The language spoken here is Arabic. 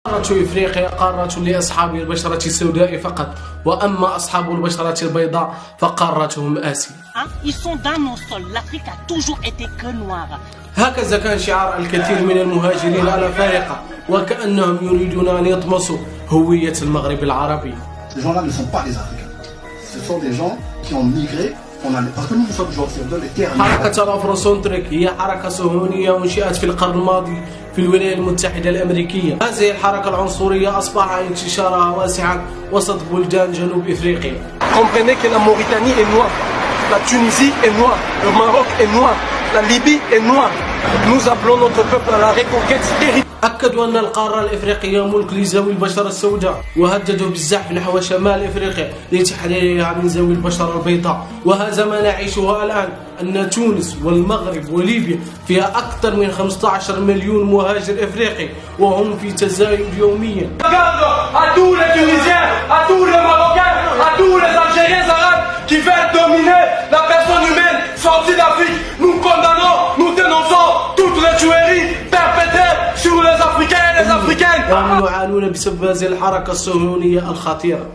قارة إفريقيا قارة لأصحاب البشرة السوداء فقط، وأما أصحاب البشرة البيضاء فقارتهم آسيا. Ils sont dans nos sols. L'Afrique a toujours été que noire. هكذا كان شعار الكثير من المهاجرين الأفارقة، وكأنهم يريدون أن يطمسوا هوية المغرب العربي. Ces gens-là ne sont pas des Africains. Ce sont des gens qui ont migré. Parce que nous sommes aujourd'hui dans les terres. حركة الأفروسنتريك هي حركة صهيونية أنشئت في القرن الماضي في الولايات المتحدة الأمريكية. هذه الحركة العنصرية أصبح انتشارها واسعا وسط بلدان جنوب إفريقيا. Comprenez que la Mauritanie est noire, la Tunisie est noire, le Maroc est noir, la Libye est noire. Nous appelons notre peuple à la reconquête territoriale. أكدوا أن القارة الإفريقية ملك لذوي البشرة السوداء، وهددوا بالزحف نحو شمال إفريقيا لتحريرها من ذوي البشرة البيضاء. وهذا ما نعيشه الآن، أن تونس والمغرب وليبيا فيها أكثر من 15 مليون مهاجر إفريقي، وهم في تزايد يوميا. À tous les Tunisiens, à tous les Marocains, à tous les Algériens arabes qui veulent dominer la personne humaine sortie d'Afrique, nous condamnons, nous dénonçons toutes les tueries perpétrées sur les Africains et les Africaines. هم يعانون بسبب هذه الحركة الصهيونية الخطيرة.